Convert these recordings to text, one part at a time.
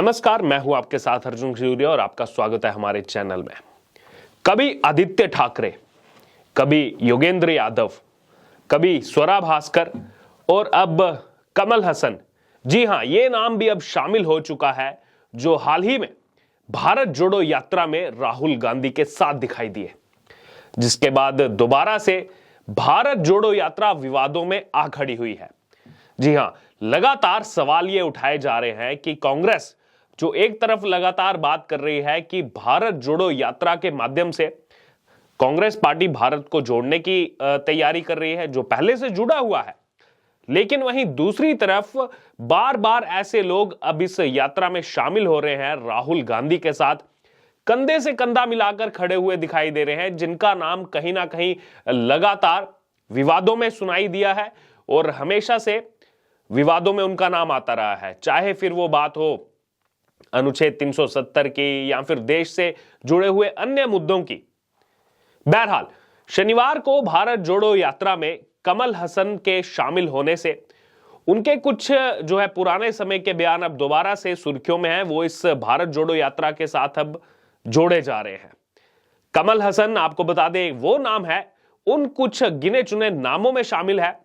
नमस्कार, मैं हूं आपके साथ अर्जुन खजूरिया और आपका स्वागत है हमारे चैनल में। कभी आदित्य ठाकरे, कभी योगेंद्र यादव, कभी स्वरा भास्कर और अब कमल हसन। जी हां, ये नाम भी अब शामिल हो चुका है जो हाल ही में भारत जोड़ो यात्रा में राहुल गांधी के साथ दिखाई दिए, जिसके बाद दोबारा से भारत जोड़ो यात्रा विवादों में आ खड़ी हुई है। जी हां, लगातार सवाल ये उठाए जा रहे हैं कि कांग्रेस जो एक तरफ लगातार बात कर रही है कि भारत जोड़ो यात्रा के माध्यम से कांग्रेस पार्टी भारत को जोड़ने की तैयारी कर रही है, जो पहले से जुड़ा हुआ है, लेकिन वहीं दूसरी तरफ बार बार ऐसे लोग अब इस यात्रा में शामिल हो रहे हैं, राहुल गांधी के साथ कंधे से कंधा मिलाकर खड़े हुए दिखाई दे रहे हैं, जिनका नाम कहीं ना कहीं लगातार विवादों में सुनाई दिया है और हमेशा से विवादों में उनका नाम आता रहा है, चाहे फिर वो बात हो अनुच्छेद 370 की या फिर देश से जुड़े हुए अन्य मुद्दों की। बहरहाल, शनिवार को भारत जोड़ो यात्रा में कमल हसन के शामिल होने से उनके कुछ जो है पुराने समय के बयान अब दोबारा से सुर्खियों में हैं। वो इस भारत जोड़ो यात्रा के साथ अब जोड़े जा रहे हैं। कमल हसन, आपको बता दें, वो नाम है उन कुछ गिने चुने नामों में शामिल है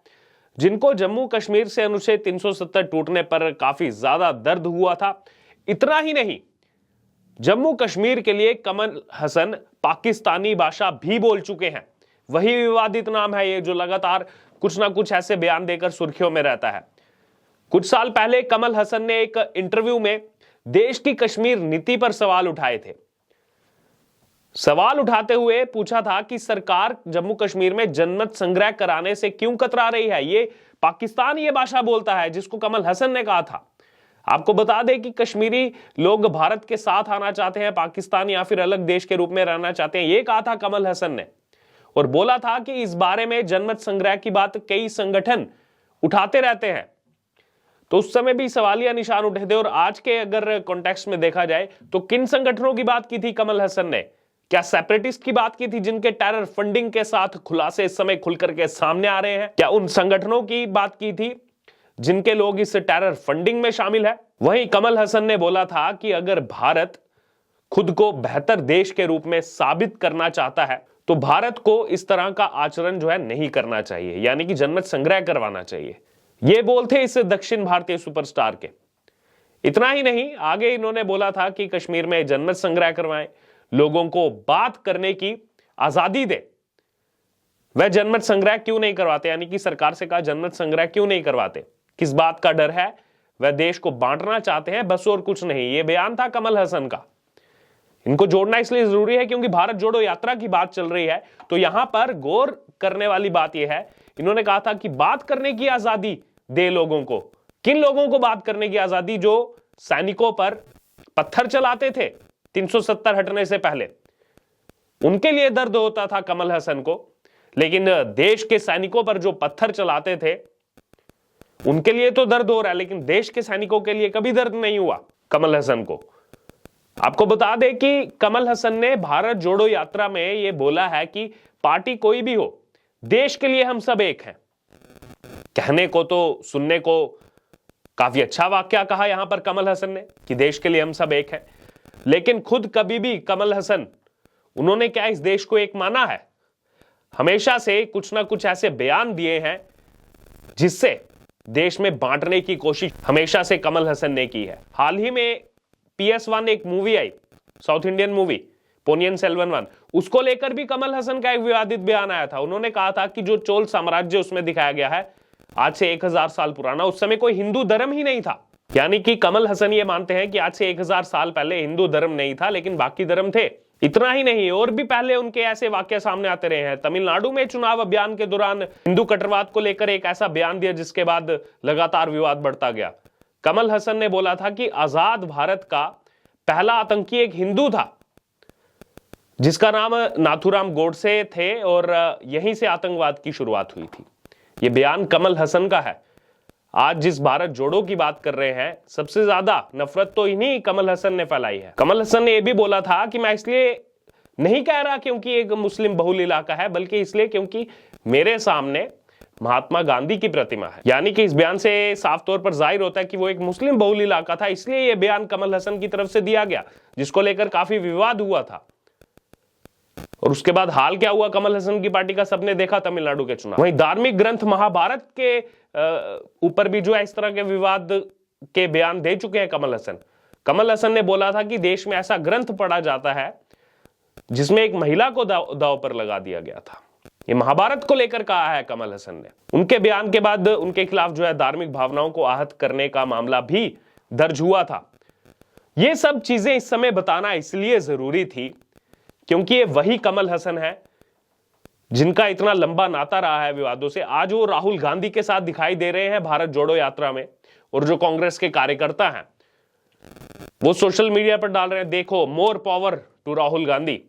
जिनको जम्मू कश्मीर से अनुच्छेद 370 टूटने पर काफी ज्यादा दर्द हुआ था। इतना ही नहीं, जम्मू कश्मीर के लिए कमल हसन पाकिस्तानी भाषा भी बोल चुके हैं। वही विवादित नाम है ये जो लगातार कुछ ना कुछ ऐसे बयान देकर सुर्खियों में रहता है। कुछ साल पहले कमल हसन ने एक इंटरव्यू में देश की कश्मीर नीति पर सवाल उठाए थे। सवाल उठाते हुए पूछा था कि सरकार जम्मू कश्मीर में जनमत संग्रह कराने से क्यों कतरा रही है। ये पाकिस्तान ये भाषा बोलता है, जिसको कमल हसन ने कहा था। आपको बता दें कि कश्मीरी लोग भारत के साथ आना चाहते हैं, पाकिस्तान या फिर अलग देश के रूप में रहना चाहते हैं, ये कहा था कमल हसन ने। और बोला था कि इस बारे में जनमत संग्रह की बात कई संगठन उठाते रहते हैं। तो उस समय भी सवालिया निशान उठे थे। और आज के अगर कॉन्टेक्स्ट में देखा जाए तो किन संगठनों की बात की थी कमल हसन ने? क्या सेपरेटिस्ट की बात की थी जिनके टेरर फंडिंग के साथ खुलासे इस समय खुलकर के सामने आ रहे हैं? क्या उन संगठनों की बात की थी जिनके लोग इस टेरर फंडिंग में शामिल है? वहीं कमल हसन ने बोला था कि अगर भारत खुद को बेहतर देश के रूप में साबित करना चाहता है तो भारत को इस तरह का आचरण जो है नहीं करना चाहिए, यानी कि जनमत संग्रह करवाना चाहिए। ये बोल थे इस दक्षिण भारतीय सुपरस्टार के। इतना ही नहीं, आगे इन्होंने बोला था कि कश्मीर में जनमत संग्रह करवाएं, लोगों को बात करने की आजादी दे। वह जनमत संग्रह क्यों नहीं करवाते, यानी कि सरकार से कहा जनमत संग्रह क्यों नहीं करवाते, किस बात का डर है? वह देश को बांटना चाहते हैं, बस और कुछ नहीं। यह बयान था कमल हसन का। इनको जोड़ना इसलिए जरूरी है क्योंकि भारत जोड़ो यात्रा की बात चल रही है, तो यहां पर गौर करने वाली बात यह है, इन्होंने कहा था कि बात करने की आजादी दे लोगों को। किन लोगों को बात करने की आजादी? जो सैनिकों पर पत्थर चलाते थे 370 हटने से पहले, उनके लिए दर्द होता था कमल हसन को, लेकिन देश के सैनिकों पर जो पत्थर चलाते थे उनके लिए तो दर्द हो रहा है, लेकिन देश के सैनिकों के लिए कभी दर्द नहीं हुआ कमल हसन को। आपको बता दें कि कमल हसन ने भारत जोड़ो यात्रा में यह बोला है कि पार्टी कोई भी हो, देश के लिए हम सब एक हैं। कहने को तो, सुनने को काफी अच्छा वाक्य कहा यहां पर कमल हसन ने कि देश के लिए हम सब एक हैं, लेकिन खुद कभी भी कमल हसन, उन्होंने क्या इस देश को एक माना है? हमेशा से कुछ ना कुछ ऐसे बयान दिए हैं जिससे देश में बांटने की कोशिश हमेशा से कमल हसन ने की है। हाल ही में PS1 एक मूवी आई, South Indian movie Ponniyin Selvan one, उसको लेकर भी कमल हसन का एक विवादित बयान आया था। उन्होंने कहा था कि जो चोल साम्राज्य उसमें दिखाया गया है आज से 1000 साल पुराना, उस समय कोई हिंदू धर्म ही नहीं था। यानी कि कमल हसन ये मानते हैं कि आज से 1000 साल पहले हिंदू धर्म नहीं था, लेकिन बाकी धर्म थे। इतना ही नहीं, और भी पहले उनके ऐसे वाक्य सामने आते रहे हैं। तमिलनाडु में चुनाव अभियान के दौरान हिंदू कट्टरवाद को लेकर एक ऐसा बयान दिया जिसके बाद लगातार विवाद बढ़ता गया। कमल हसन ने बोला था कि आजाद भारत का पहला आतंकी एक हिंदू था जिसका नाम नाथूराम गोडसे थे और यहीं से आतंकवाद की शुरुआत हुई थी। यह बयान कमल हसन का है। आज जिस भारत जोड़ो की बात कर रहे हैं, सबसे ज्यादा नफरत तो इन्हीं कमल हसन ने फैलाई है। कमल हसन ने यह भी बोला था कि मैं इसलिए नहीं कह रहा क्योंकि एक मुस्लिम बहुल इलाका है, बल्कि इसलिए क्योंकि मेरे सामने महात्मा गांधी की प्रतिमा है। यानी कि इस बयान से साफ तौर पर जाहिर होता है कि वो एक मुस्लिम बहुल इलाका था, इसलिए यह बयान कमल हसन की तरफ से दिया गया, जिसको लेकर काफी विवाद हुआ था। और उसके बाद हाल क्या हुआ कमल हसन की पार्टी का, सबने देखा तमिलनाडु के चुनाव। वहीं धार्मिक ग्रंथ महाभारत के ऊपर भी जो है इस तरह के विवाद के बयान दे चुके हैं कमल हसन। कमल हसन ने बोला था कि देश में ऐसा ग्रंथ पढ़ा जाता है जिसमें एक महिला को दांव पर लगा दिया गया था। ये महाभारत को लेकर कहा है कमल हसन ने। उनके बयान के बाद उनके खिलाफ जो है धार्मिक भावनाओं को आहत करने का मामला भी दर्ज हुआ था। ये सब चीजें इस समय बताना इसलिए जरूरी थी क्योंकि ये वही कमल हसन है जिनका इतना लंबा नाता रहा है विवादों से। आज वो राहुल गांधी के साथ दिखाई दे रहे हैं भारत जोड़ो यात्रा में, और जो कांग्रेस के कार्यकर्ता हैं वो सोशल मीडिया पर डाल रहे हैं, देखो more power to Rahul Gandhi.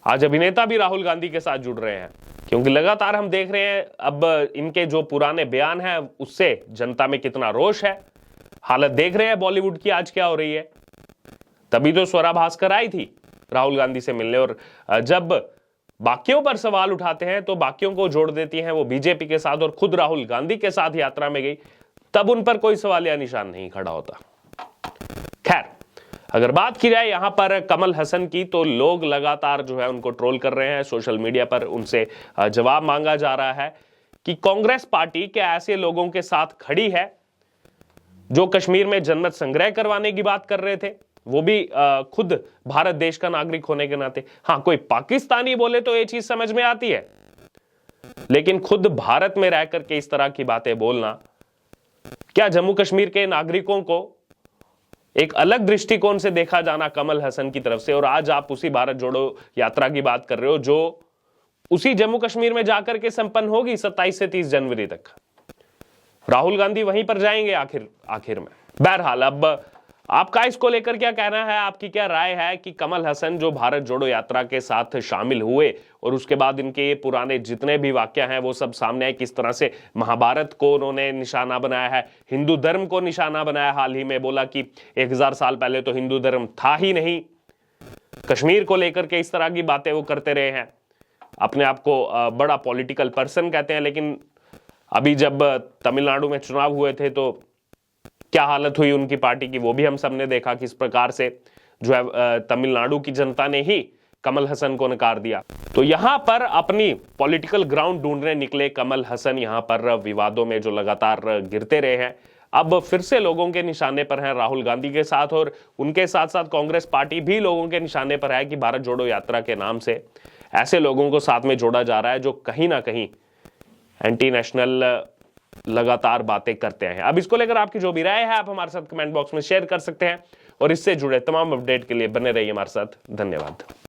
आज अभिनेता भी राहुल गांधी के साथ जुड़ रहे हैं, क्योंकि लगातार हम देख रहे हैं अब इनके जो पुराने बयान हैं उससे जनता में कितना रोष है। हालत देख रहे हैं बॉलीवुड की आज क्या हो रही है। तभी तो स्वरा भास्कर आई थी राहुल गांधी से मिलने, और जब बाकियों पर सवाल उठाते हैं तो बाकियों को जोड़ देती हैं वो बीजेपी के साथ, और खुद राहुल गांधी के साथ यात्रा में गई, तब उन पर कोई सवाल या निशान नहीं खड़ा होता। खैर, अगर बात की जाए यहां पर कमल हसन की, तो लोग लगातार जो है उनको ट्रोल कर रहे हैं सोशल मीडिया पर। उनसे जवाब मांगा जा रहा है कि कांग्रेस पार्टी क्या ऐसे लोगों के साथ खड़ी है जो कश्मीर में जन्नत संग्रह करवाने की बात कर रहे थे, वो भी खुद भारत देश का नागरिक होने के नाते। हां, कोई पाकिस्तानी बोले तो ये चीज समझ में आती है, लेकिन खुद भारत में रह करके इस तरह की बातें बोलना, क्या जम्मू कश्मीर के नागरिकों को एक अलग दृष्टिकोण से देखा जाना कमल हसन की तरफ से। और आज आप उसी भारत जोड़ो यात्रा की बात कर रहे हो जो उसी जम्मू कश्मीर में जाकर के संपन्न होगी 27 से 30 जनवरी तक। राहुल गांधी वहीं पर जाएंगे आखिर में। बहरहाल, अब आपका इसको लेकर क्या कहना है, आपकी क्या राय है कि कमल हसन जो भारत जोड़ो यात्रा के साथ शामिल हुए और उसके बाद इनके ये पुराने जितने भी वाक्य हैं वो सब सामने आए, किस तरह से महाभारत को उन्होंने निशाना बनाया है, हिंदू धर्म को निशाना बनाया। हाल ही में बोला कि 1000 साल पहले तो हिंदू धर्म था ही नहीं। कश्मीर को लेकर के इस तरह की बातें वो करते रहे हैं। अपने आप को बड़ा पॉलिटिकल पर्सन कहते हैं, लेकिन अभी जब तमिलनाडु में चुनाव हुए थे तो क्या हालत हुई उनकी पार्टी की, वो भी हम सबने देखा किस प्रकार से जो है तमिलनाडु की जनता ने ही कमल हसन को नकार दिया। तो यहां पर अपनी पॉलिटिकल ग्राउंड ढूंढने निकले कमल हसन यहां पर विवादों में जो लगातार गिरते रहे हैं, अब फिर से लोगों के निशाने पर हैं राहुल गांधी के साथ, और उनके साथ साथ कांग्रेस पार्टी भी लोगों के निशाने पर है कि भारत जोड़ो यात्रा के नाम से ऐसे लोगों को साथ में जोड़ा जा रहा है जो कहीं ना कहीं एंटी नेशनल लगातार बातें करते हैं। अब इसको लेकर आपकी जो भी राय है आप हमारे साथ कमेंट बॉक्स में शेयर कर सकते हैं, और इससे जुड़े तमाम अपडेट के लिए बने रहिए हमारे साथ। धन्यवाद।